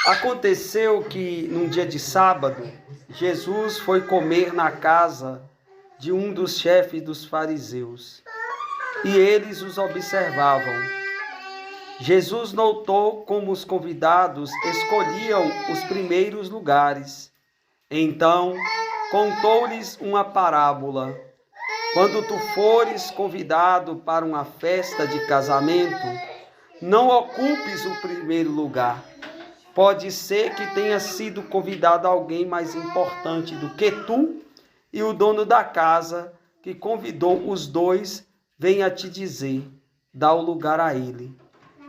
Aconteceu que, num dia de sábado, Jesus foi comer na casa de um dos chefes dos fariseus, e eles os observavam. Jesus notou como os convidados escolhiam os primeiros lugares. Então, contou-lhes uma parábola. Quando tu fores convidado para uma festa de casamento, não ocupes o primeiro lugar. Pode ser que tenha sido convidado alguém mais importante do que tu, e o dono da casa, que convidou os dois, venha te dizer: dá o lugar a ele.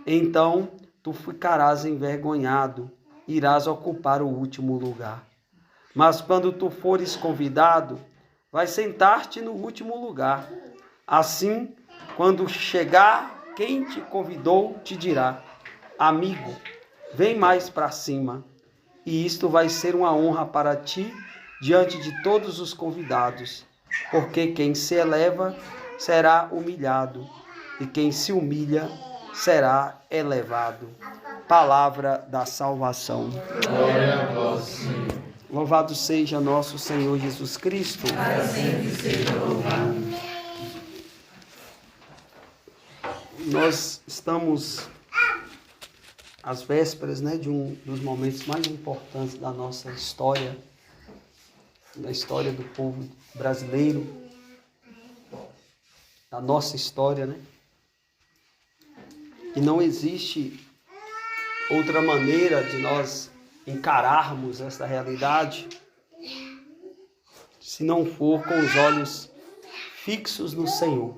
Então tu ficarás envergonhado, irás ocupar o último lugar. Mas quando tu fores convidado, vai sentar-te no último lugar. Assim, quando chegar quem te convidou, te dirá: amigo, vem mais para cima. E isto vai ser uma honra para ti diante de todos os convidados. Porque quem se eleva será humilhado, e quem se humilha será elevado. Palavra da salvação. Glória a vós, Senhor. Louvado seja nosso Senhor Jesus Cristo. Para sempre seja louvado. Nós estamos às vésperas, de um dos momentos mais importantes da nossa história, da história do povo brasileiro, da nossa história, E não existe outra maneira de nós encararmos essa realidade se não for com os olhos fixos no Senhor.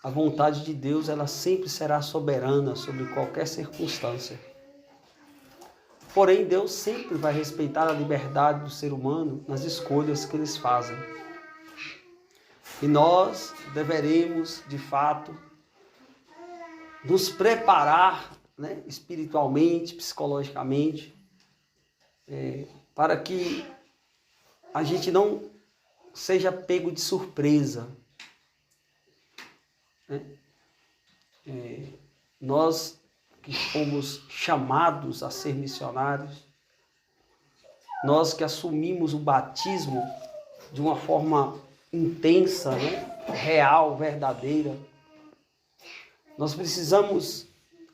A vontade de Deus, ela sempre será soberana sobre qualquer circunstância. Porém, Deus sempre vai respeitar a liberdade do ser humano nas escolhas que eles fazem. E nós deveremos, de fato, nos preparar, espiritualmente, psicologicamente, para que a gente não seja pego de surpresa. Nós que fomos chamados a ser missionários, nós que assumimos o batismo de uma forma intensa, real, verdadeira, nós precisamos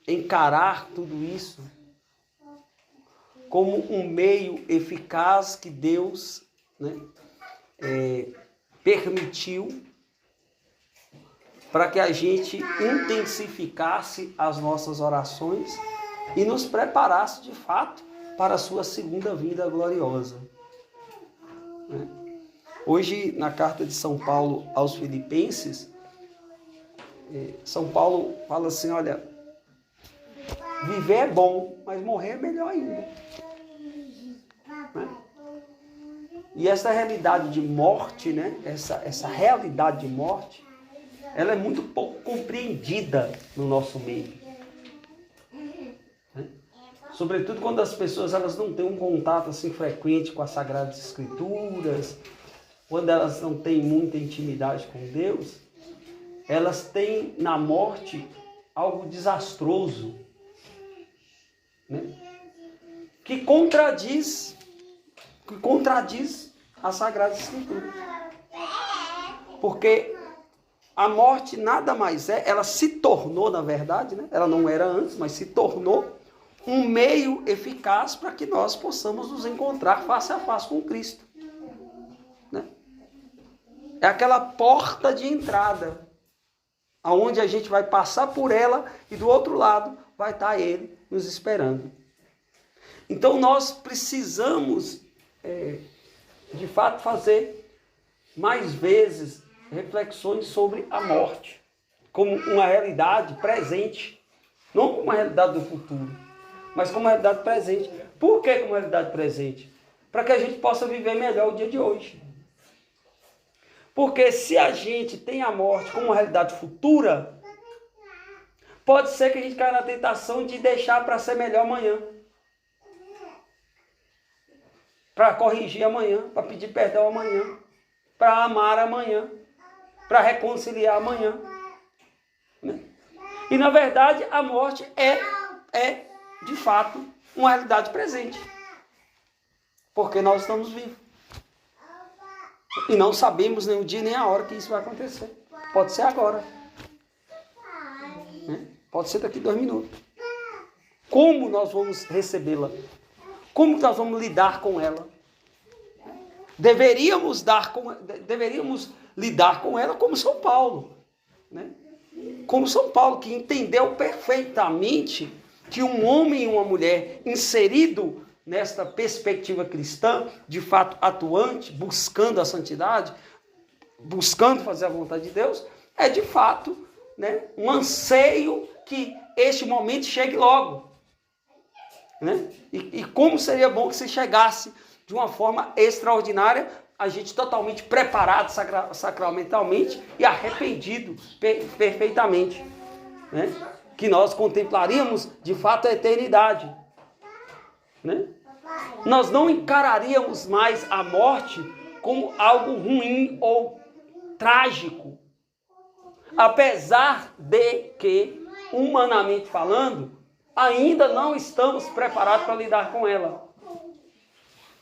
encarar tudo isso como um meio eficaz que Deus permitiu para que a gente intensificasse as nossas orações e nos preparasse de fato para a sua segunda vinda gloriosa. Hoje, na carta de São Paulo aos Filipenses, São Paulo fala assim: olha, viver é bom, mas morrer é melhor ainda. E essa realidade de morte, essa realidade de morte, ela é muito pouco compreendida no nosso meio. Sobretudo quando as pessoas elas não têm um contato assim frequente com as Sagradas Escrituras, quando elas não têm muita intimidade com Deus, elas têm na morte algo desastroso, que contradiz as Sagradas Escrituras. Porque a morte nada mais ela se tornou, na verdade, ela não era antes, mas se tornou um meio eficaz para que nós possamos nos encontrar face a face com Cristo. É aquela porta de entrada, aonde a gente vai passar por ela e do outro lado vai estar Ele nos esperando. Então nós precisamos, de fato, fazer mais vezes reflexões sobre a morte, como uma realidade presente, não como uma realidade do futuro, mas como uma realidade presente. Por que como realidade presente? Para que a gente possa viver melhor o dia de hoje. Porque se a gente tem a morte como uma realidade futura, pode ser que a gente caia na tentação de deixar para ser melhor amanhã, para corrigir amanhã, para pedir perdão amanhã, para amar amanhã, para reconciliar amanhã. né? E na verdade a morte é de fato uma realidade presente. Porque nós estamos vivos. E não sabemos nem o dia nem a hora que isso vai acontecer. Pode ser agora. Né? Pode ser daqui 2 minutos. Como nós vamos recebê-la? Como nós vamos lidar com ela? Deveríamos lidar com ela como São Paulo. Né? Como São Paulo, que entendeu perfeitamente que um homem e uma mulher inserido nesta perspectiva cristã, de fato atuante, buscando a santidade, buscando fazer a vontade de Deus, é de fato, né, um anseio que este momento chegue logo. Né? E como seria bom que se chegasse de uma forma extraordinária, a gente totalmente preparado sacramentalmente e arrependido perfeitamente. Né? Que nós contemplaríamos de fato a eternidade. Né? Nós não encararíamos mais a morte como algo ruim ou trágico. Apesar de que, humanamente falando, ainda não estamos preparados para lidar com ela.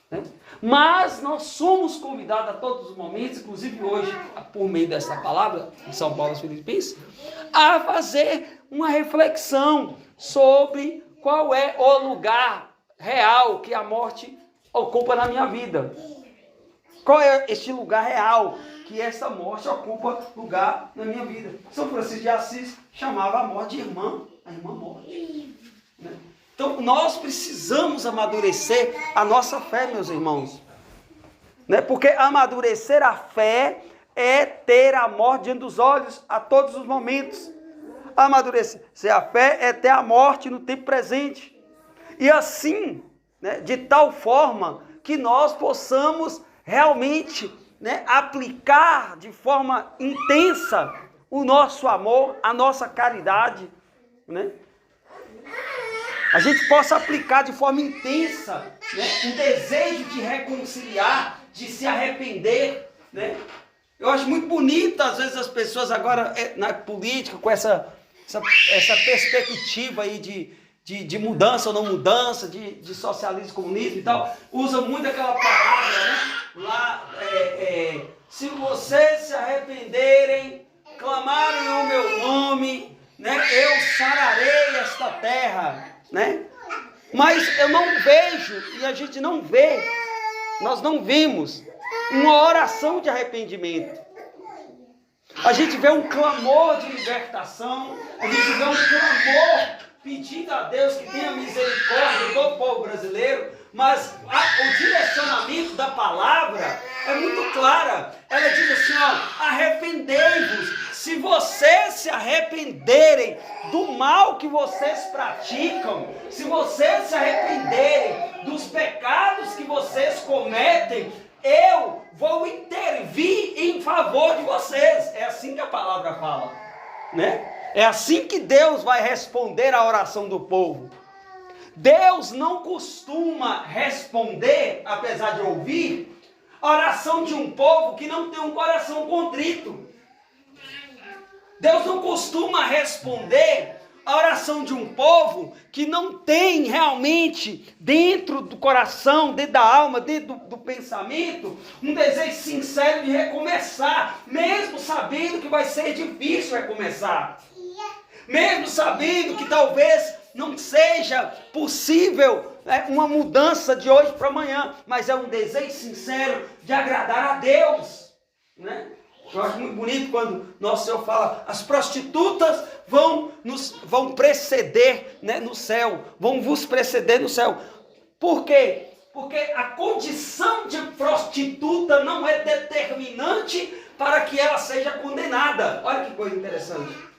Né? Mas nós somos convidados a todos os momentos, inclusive hoje, por meio dessa palavra, de São Paulo aos Filipenses, a fazer uma reflexão sobre qual é o lugar real que a morte ocupa na minha vida. Qual é este lugar real que essa morte ocupa lugar na minha vida? São Francisco de Assis chamava a morte de a irmã morte. Né? Então nós precisamos amadurecer a nossa fé, meus irmãos. Né? Porque amadurecer a fé é ter a morte diante dos olhos a todos os momentos. Amadurecer a fé é ter a morte no tempo presente. E assim, né, de tal forma que nós possamos realmente, né, aplicar de forma intensa o nosso amor, a nossa caridade, né? A gente possa aplicar de forma intensa, né, um desejo de reconciliar, de se arrepender, né? Eu acho muito bonito, às vezes, as pessoas agora na política, com essa perspectiva aí de mudança ou não mudança, de socialismo, comunismo e tal, usa muito aquela palavra, né? Lá, se vocês se arrependerem, clamarem o meu nome, né? Eu sararei esta terra, né? Mas eu não vejo, e a gente não vê, nós não vimos uma oração de arrependimento. A gente vê um clamor de libertação, a gente vê um clamor pedindo a Deus que tenha misericórdia do povo brasileiro, mas o direcionamento da palavra é muito clara. Ela diz assim, ó, arrependei-vos. Se vocês se arrependerem do mal que vocês praticam, se vocês se arrependerem dos pecados que vocês cometem, eu vou intervir em favor de vocês. É assim que a palavra fala, né? É assim que Deus vai responder à oração do povo. Deus não costuma responder, apesar de ouvir, a oração de um povo que não tem um coração contrito. Deus não costuma responder a oração de um povo que não tem realmente dentro do coração, dentro da alma, dentro do pensamento, um desejo sincero de recomeçar, mesmo sabendo que vai ser difícil recomeçar. Mesmo sabendo que talvez não seja possível, né, uma mudança de hoje para amanhã, mas é um desejo sincero de agradar a Deus, né? Eu acho muito bonito quando Nosso Senhor fala, as prostitutas vão preceder, né, no céu, vão vos preceder no céu. Por quê? Porque a condição de prostituta não é determinante para que ela seja condenada. Olha que coisa interessante.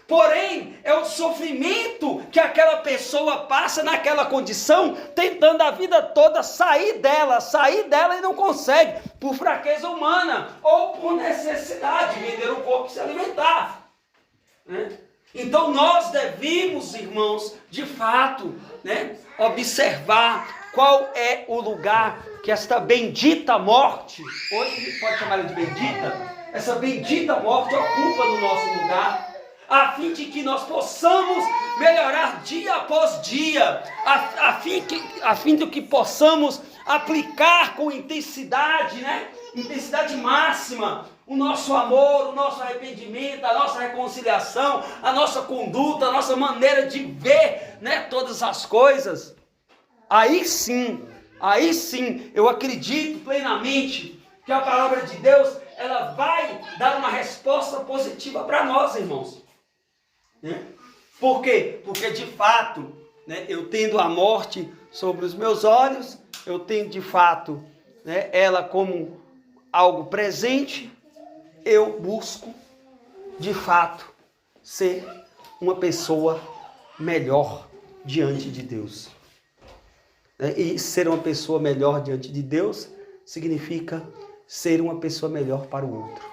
Porém, é o sofrimento que aquela pessoa passa naquela condição, tentando a vida toda sair dela e não consegue, por fraqueza humana, ou por necessidade, vender o corpo e se alimentar. Né? Então nós devemos, irmãos, de fato, né, observar qual é o lugar que esta bendita morte, hoje a gente pode chamar ela de bendita, essa bendita morte ocupa no nosso lugar. a fim de que nós possamos melhorar dia após dia, a fim de que possamos aplicar com intensidade, né? Intensidade máxima, o nosso amor, o nosso arrependimento, a nossa reconciliação, a nossa conduta, a nossa maneira de ver, né, todas as coisas. Aí sim, eu acredito plenamente que a palavra de Deus, ela vai dar uma resposta positiva para nós, irmãos. Né? Por quê? Porque de fato, né, eu tendo a morte sobre os meus olhos, eu tenho de fato, né, ela como algo presente, eu busco de fato ser uma pessoa melhor diante de Deus. E ser uma pessoa melhor diante de Deus significa ser uma pessoa melhor para o outro.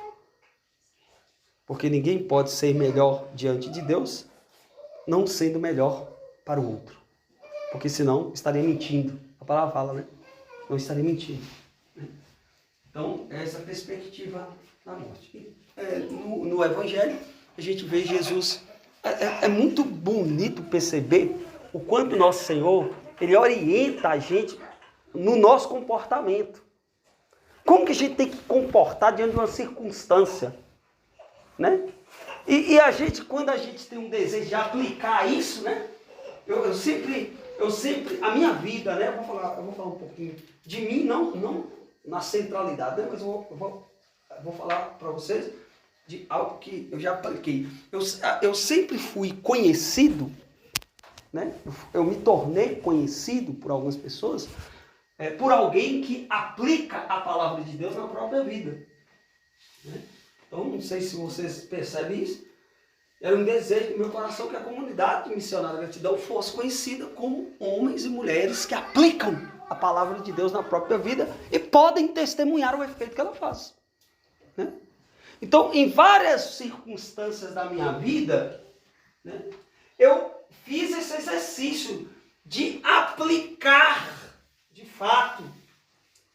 Porque ninguém pode ser melhor diante de Deus não sendo melhor para o outro. Porque senão estaria mentindo. A palavra fala, né? Não estaria mentindo. Então, essa perspectiva da morte. No Evangelho, a gente vê Jesus. É muito bonito perceber o quanto nosso Senhor, Ele orienta a gente no nosso comportamento. Como que a gente tem que comportar diante de uma circunstância, né? E a gente, quando a gente tem um desejo de aplicar isso, né? Eu sempre, a minha vida, né? Eu vou falar um pouquinho de mim, não na centralidade, né? Mas eu vou falar para vocês de algo que eu já apliquei. Eu sempre fui conhecido, né? Eu me tornei conhecido por algumas pessoas, por alguém que aplica a palavra de Deus na própria vida. Né? Então, não sei se vocês percebem isso. Era um desejo do meu coração que a comunidade missionária da Gratidão fosse conhecida como homens e mulheres que aplicam a palavra de Deus na própria vida e podem testemunhar o efeito que ela faz. Né? Então, em várias circunstâncias da minha vida, né, eu fiz esse exercício de aplicar, de fato,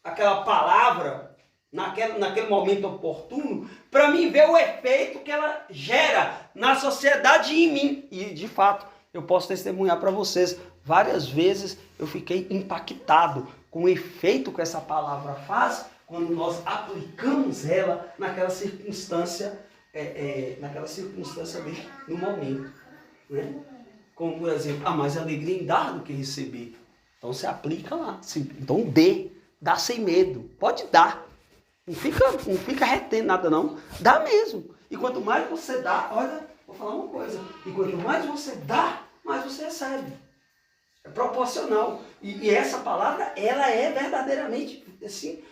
aquela palavra naquele momento oportuno, para mim ver o efeito que ela gera na sociedade e em mim. E, de fato, eu posso testemunhar para vocês, várias vezes eu fiquei impactado com o efeito que essa palavra faz quando nós aplicamos ela naquela circunstância, ali, no momento. Né? Como, por exemplo, há mais alegria em dar do que receber. Então, você aplica lá. Então, dá sem medo. Pode dar. Não fica retendo nada, não. Dá mesmo. E quanto mais você dá, olha, vou falar uma coisa. E quanto mais você dá, mais você recebe. É proporcional. E essa palavra, ela é verdadeiramente, assim,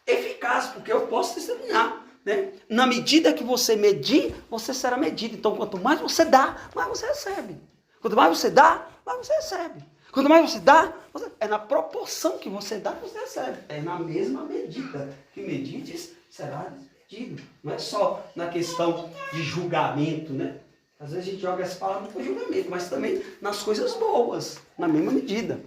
eficaz, porque eu posso testemunhar. Né? Na medida que você medir, você será medido. Então, quanto mais você dá, mais você recebe. Quanto mais você dá, mais você recebe. Quanto mais você dá, é na proporção que você dá que você recebe. É na mesma medida que medides, será medido. Não é só na questão de julgamento, né? Às vezes a gente joga essa palavra para julgamento, mas também nas coisas boas, na mesma medida.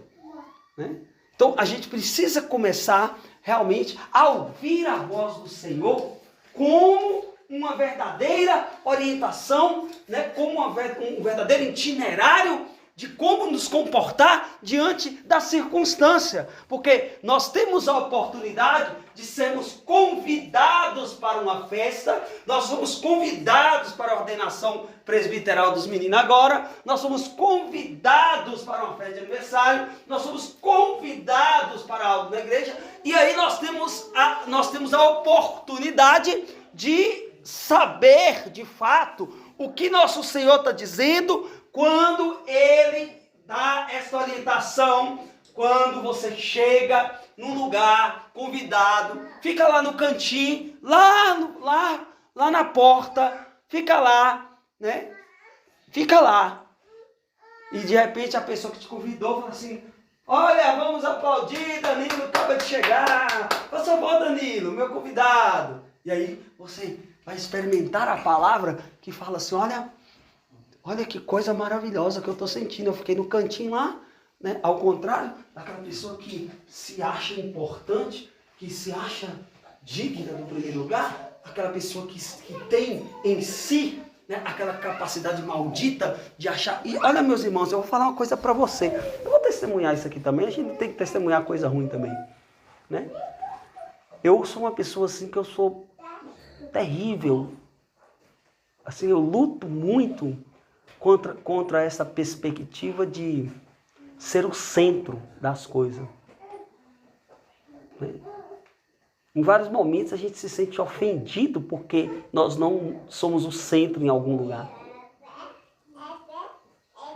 Né? Então a gente precisa começar realmente a ouvir a voz do Senhor como uma verdadeira orientação, né? Como um verdadeiro itinerário de como nos comportar diante da circunstância. Porque nós temos a oportunidade de sermos convidados para uma festa, nós somos convidados para a ordenação presbiteral dos meninos agora, nós somos convidados para uma festa de aniversário, nós somos convidados para algo na igreja, e aí nós temos a oportunidade de saber de fato o que nosso Senhor está dizendo quando Ele dá essa orientação, quando você chega num lugar convidado, fica lá no cantinho, lá na porta, fica lá, né? Fica lá. E de repente a pessoa que te convidou fala assim: olha, vamos aplaudir, Danilo acaba de chegar. Por favor, Danilo, meu convidado. E aí você vai experimentar a palavra que fala assim: olha que coisa maravilhosa que eu estou sentindo. Eu fiquei no cantinho lá, né? Ao contrário daquela pessoa que se acha importante, que se acha digna do primeiro lugar, aquela pessoa que tem em si né, aquela capacidade maldita de achar... E olha, meus irmãos, eu vou falar uma coisa para você. Eu vou testemunhar isso aqui também. A gente tem que testemunhar coisa ruim também, né? Eu sou uma pessoa assim que eu sou terrível. Assim, eu luto muito contra essa perspectiva de ser o centro das coisas, né? Em vários momentos a gente se sente ofendido porque nós não somos o centro em algum lugar,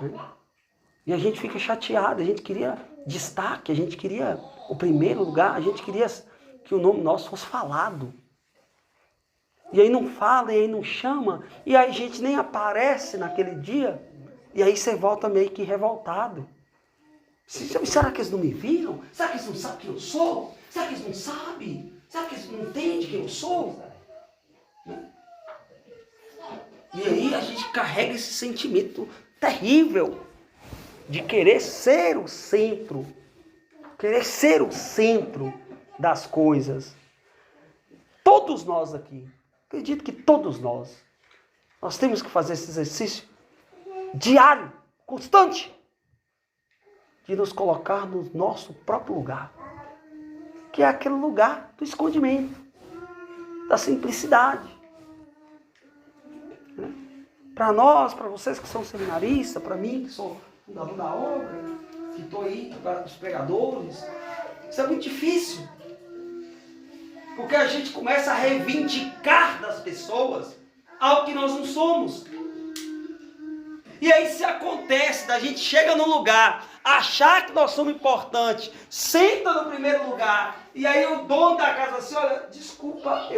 né? E a gente fica chateado, a gente queria destaque, a gente queria o primeiro lugar, a gente queria que o nome nosso fosse falado. E aí não fala, e aí não chama, e aí a gente nem aparece naquele dia, e aí você volta meio que revoltado. Será que eles não me viram? Será que eles não sabem quem eu sou? Será que eles não sabem? Será que eles não entendem quem eu sou? E aí a gente carrega esse sentimento terrível de querer ser o centro. Querer ser o centro das coisas. Todos nós aqui, acredito que todos nós temos que fazer esse exercício diário, constante, de nos colocar no nosso próprio lugar, que é aquele lugar do escondimento, da simplicidade. Para nós, para vocês que são seminaristas, para mim que sou fundador da obra, que estou aí para os pregadores, isso é muito difícil. Porque a gente começa a reivindicar das pessoas algo que nós não somos. E aí se acontece, da gente chega no lugar, achar que nós somos importantes, senta no primeiro lugar, e aí o dono da casa assim, olha, desculpa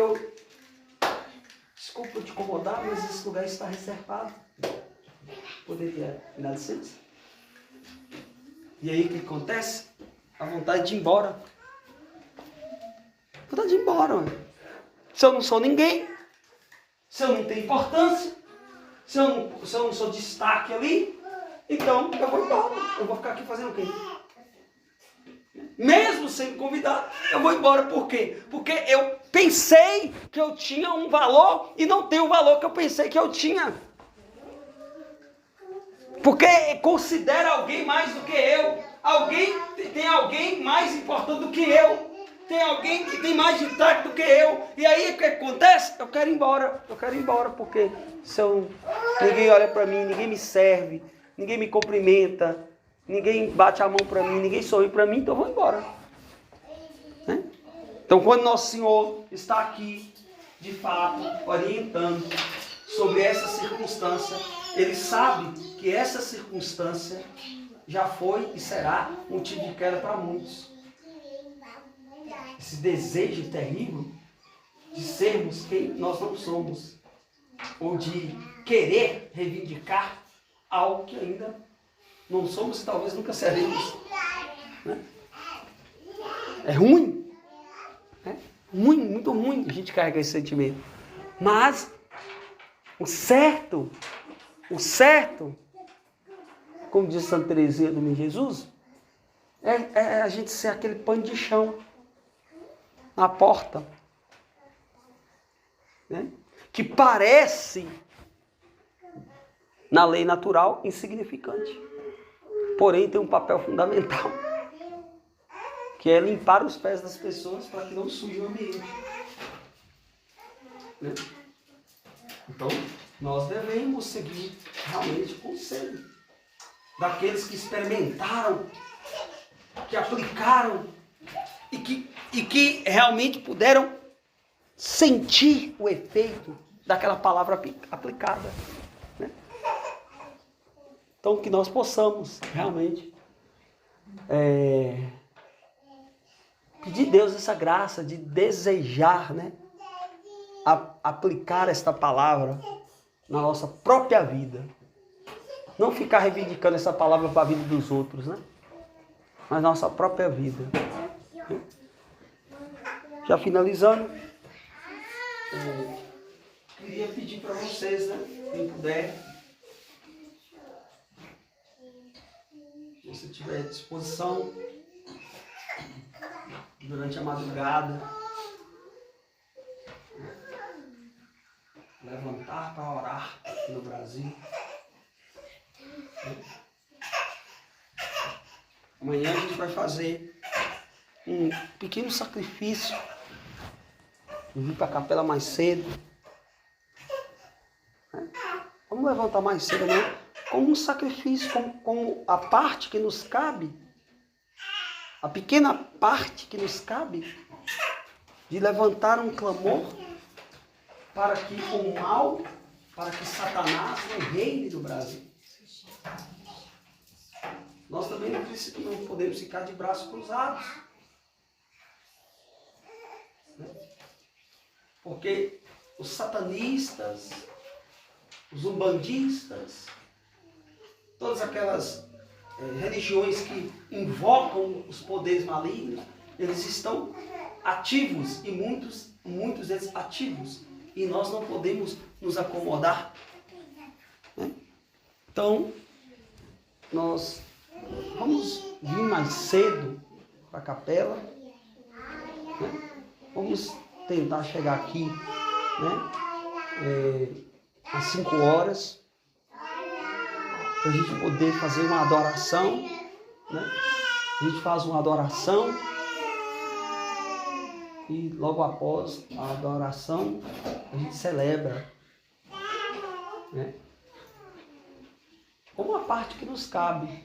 te incomodar, mas esse lugar está reservado. Poderia me dar licença? E aí o que acontece? A vontade de ir embora. A vontade de ir embora. Mano. Se eu não sou ninguém, se eu não tenho importância, se eu não sou destaque ali, então eu vou embora. Eu vou ficar aqui fazendo o quê? Mesmo sendo convidado, eu vou embora. Por quê? Porque eu pensei que eu tinha um valor e não tenho o valor que eu pensei que eu tinha. Porque considera alguém mais do que eu. Tem alguém mais importante do que eu. Tem alguém que tem mais destaque do que eu. E aí o que acontece? Eu quero ir embora. Porque ninguém olha para mim, ninguém me serve, ninguém me cumprimenta, ninguém bate a mão para mim, ninguém sorri para mim, então eu vou embora. Né? Então quando Nosso Senhor está aqui, de fato, orientando sobre essa circunstância, Ele sabe que essa circunstância já foi e será motivo de queda para muitos. Esse desejo terrível de sermos quem nós não somos, ou de querer reivindicar algo que ainda não somos e talvez nunca seremos. Né? É ruim. É ruim, muito ruim a gente carregar esse sentimento. Mas o certo, como diz Santa Teresinha do Menino Jesus, é a gente ser aquele pano de chão na porta, né? Que parece, na lei natural, insignificante. Porém, tem um papel fundamental, que é limpar os pés das pessoas para que não suje o ambiente. Né? Então, nós devemos seguir realmente o conselho daqueles que experimentaram, que aplicaram e que realmente puderam sentir o efeito daquela palavra aplicada. Né? Então, que nós possamos realmente pedir a Deus essa graça de desejar, né, aplicar esta palavra na nossa própria vida. Não ficar reivindicando essa palavra para a vida dos outros, né? Mas na nossa própria vida. Já finalizando, queria pedir para vocês, né, quem puder, se você tiver disposição, durante a madrugada, levantar para orar aqui no Brasil. Amanhã a gente vai fazer um pequeno sacrifício. Vir para a capela mais cedo. Vamos levantar mais cedo, né? Como um sacrifício, como a parte que nos cabe, a pequena parte que nos cabe, de levantar um clamor para que o mal, para que Satanás não reine no Brasil. Nós também não podemos ficar de braços cruzados. Porque os satanistas, os umbandistas, todas aquelas religiões que invocam os poderes malignos, eles estão ativos e muitos deles ativos. E nós não podemos nos acomodar. Né? Então, nós vamos vir mais cedo para a capela. Né? Vamos tentar chegar aqui, né? Às 5 horas. Para a gente poder fazer uma adoração. Né? A gente faz uma adoração. E logo após a adoração, a gente celebra. Né? Como a parte que nos cabe.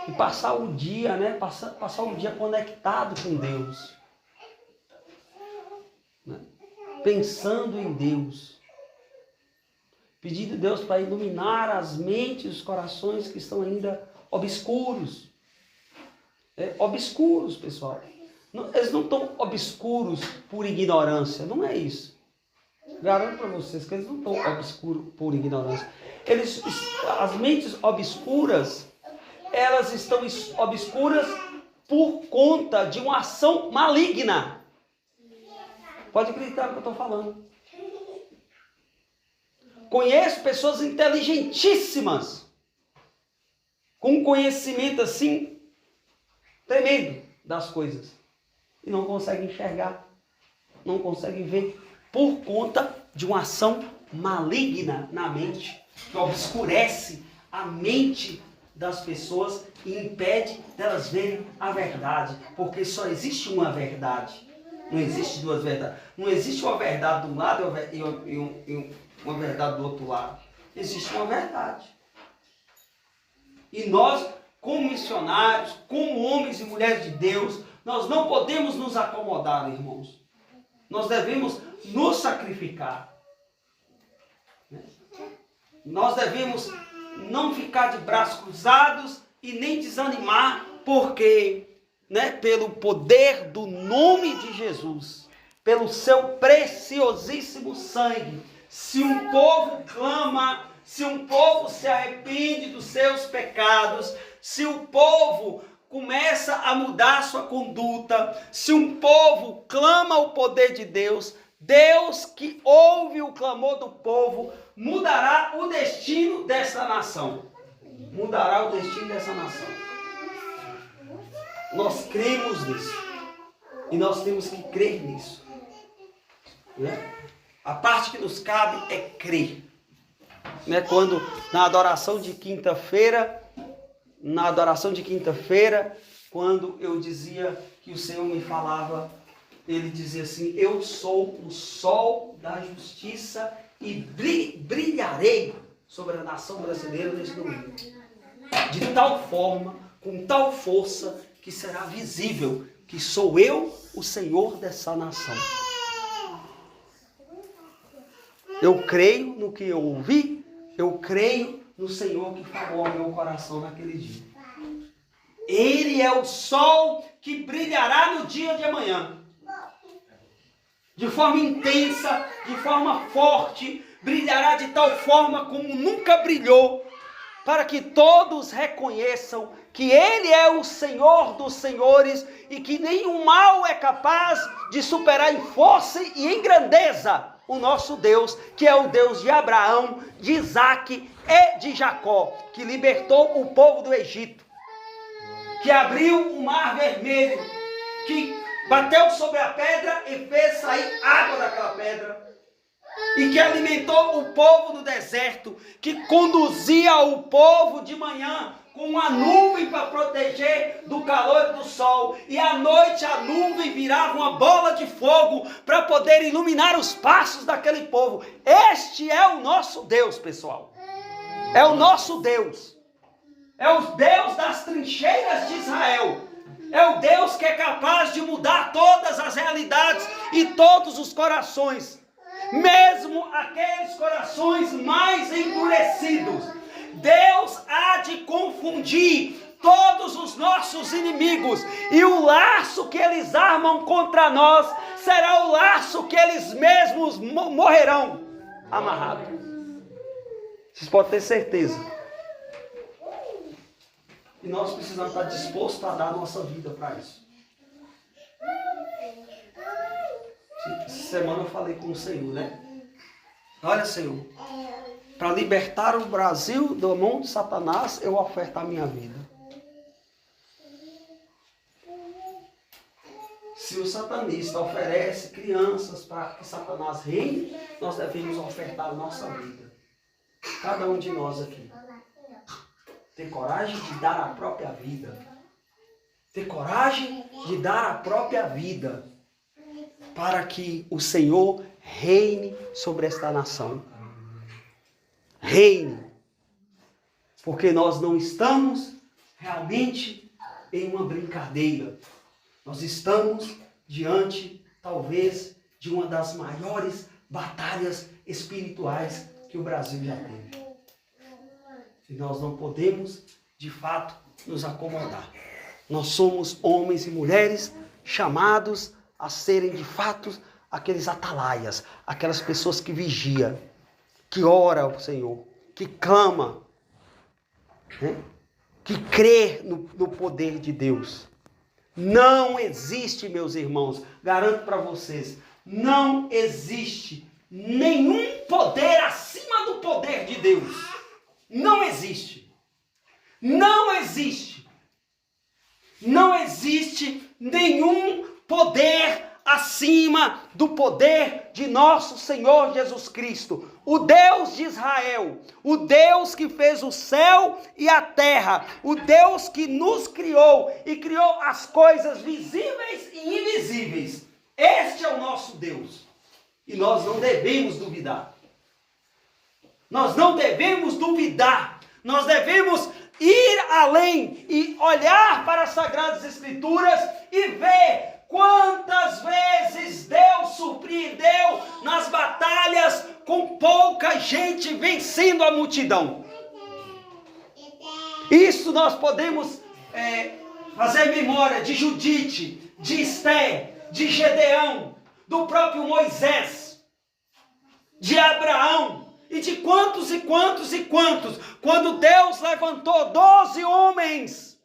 E passar o dia, né? Passar o dia conectado com Deus. Né? Pensando em Deus. Pedindo a Deus para iluminar as mentes e os corações que estão ainda obscuros. Obscuros, pessoal. Eles não estão obscuros por ignorância. Não é isso. Garanto para vocês que eles não estão obscuros por ignorância. As mentes obscuras, elas estão obscuras por conta de uma ação maligna. Pode acreditar no que eu estou falando. Conheço pessoas inteligentíssimas, com um conhecimento assim, tremendo das coisas. E não conseguem enxergar, não conseguem ver, por conta de uma ação maligna na mente, que obscurece a mente das pessoas e impede delas verem a verdade, porque só existe uma verdade, não existe duas verdades, não existe uma verdade de um lado e uma verdade do outro lado, existe uma verdade. E nós, como missionários, como homens e mulheres de Deus, nós não podemos nos acomodar, irmãos. Nós devemos nos sacrificar. Nós devemos não ficar de braços cruzados e nem desanimar, porque, pelo poder do nome de Jesus, pelo seu preciosíssimo sangue, se um povo clama, se um povo se arrepende dos seus pecados, se o povo começa a mudar sua conduta, se um povo clama o poder de Deus, Deus que ouve o clamor do povo, mudará o destino dessa nação. Mudará o destino dessa nação. Nós cremos nisso. E nós temos que crer nisso. A parte que nos cabe é crer. Quando na adoração de quinta-feira, quando eu dizia que o Senhor me falava, ele dizia assim: eu sou o sol da justiça e brilharei sobre a nação brasileira neste domingo. De tal forma, com tal força, que será visível que sou eu o Senhor dessa nação. Eu creio no que eu ouvi, eu creio no Senhor que falou ao meu coração naquele dia. Ele é o sol que brilhará no dia de amanhã. De forma intensa, de forma forte, brilhará de tal forma como nunca brilhou, para que todos reconheçam que Ele é o Senhor dos senhores e que nenhum mal é capaz de superar em força e em grandeza o nosso Deus, que é o Deus de Abraão, de Isaque e de Jacó, que libertou o povo do Egito, que abriu o mar vermelho, que bateu sobre a pedra e fez sair água daquela pedra, e que alimentou o povo no deserto, que conduzia o povo de manhã com uma nuvem para proteger do calor do sol, e à noite a nuvem virava uma bola de fogo para poder iluminar os passos daquele povo. Este é o nosso Deus, pessoal. É o nosso Deus. É o Deus das trincheiras de Israel. É o Deus que é capaz de mudar todas as realidades e todos os corações, mesmo aqueles corações mais endurecidos. Deus há de confundir todos os nossos inimigos, e o laço que eles armam contra nós será o laço que eles mesmos morrerão amarrados. Vocês podem ter certeza. E nós precisamos estar dispostos a dar a nossa vida para isso. Essa semana eu falei com o Senhor, né? Olha, Senhor, para libertar o Brasil do mão de Satanás, eu oferto a minha vida. Se o satanista oferece crianças para que Satanás reine, nós devemos ofertar a nossa vida. Cada um de nós aqui. Ter coragem de dar a própria vida. Ter coragem de dar a própria vida. Para que o Senhor reine sobre esta nação. Reine. Porque nós não estamos realmente em uma brincadeira. Nós estamos diante, talvez, de uma das maiores batalhas espirituais que o Brasil já teve. E nós não podemos, de fato, nos acomodar. Nós somos homens e mulheres chamados a serem, de fato, aqueles atalaias, aquelas pessoas que vigiam, que ora ao Senhor, que clama, né? Que crê no poder de Deus. Não existe, meus irmãos, garanto para vocês, não existe nenhum poder acima do poder de Deus. Não existe. Não existe. Não existe nenhum poder acima do poder de nosso Senhor Jesus Cristo. O Deus de Israel, o Deus que fez o céu e a terra, o Deus que nos criou e criou as coisas visíveis e invisíveis. Este é o nosso Deus. E nós não devemos duvidar. Nós não devemos duvidar. Nós devemos ir além e olhar para as Sagradas Escrituras e ver quantas vezes Deus surpreendeu nas batalhas com pouca gente vencendo a multidão. Isso nós podemos fazer memória de Judite, de Esté, de Gedeão, do próprio Moisés, de Abraão e de quantos e quantos e quantos. Quando Deus levantou 12 homens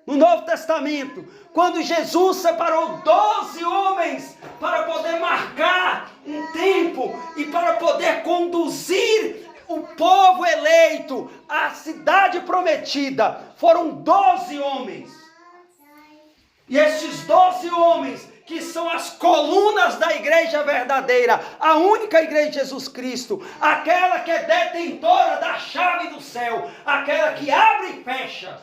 no Novo Testamento, quando Jesus separou 12 homens para poder marcar um tempo e para poder conduzir o povo eleito à cidade prometida, foram 12 homens. E estes 12 homens, que são as colunas da igreja verdadeira, a única igreja de Jesus Cristo, aquela que é detentora da chave do céu, aquela que abre e fecha.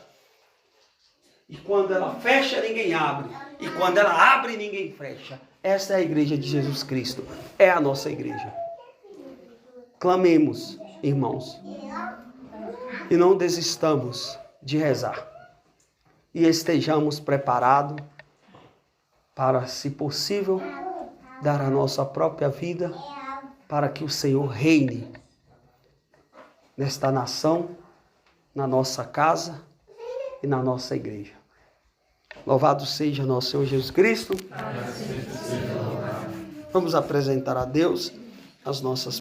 E quando ela fecha, ninguém abre. E quando ela abre, ninguém fecha. Essa é a igreja de Jesus Cristo. É a nossa igreja. Clamemos, irmãos. E não desistamos de rezar. E estejamos preparados para, se possível, dar a nossa própria vida para que o Senhor reine nesta nação, na nossa casa e na nossa igreja. Louvado seja nosso Senhor Jesus Cristo. Vamos apresentar a Deus as nossas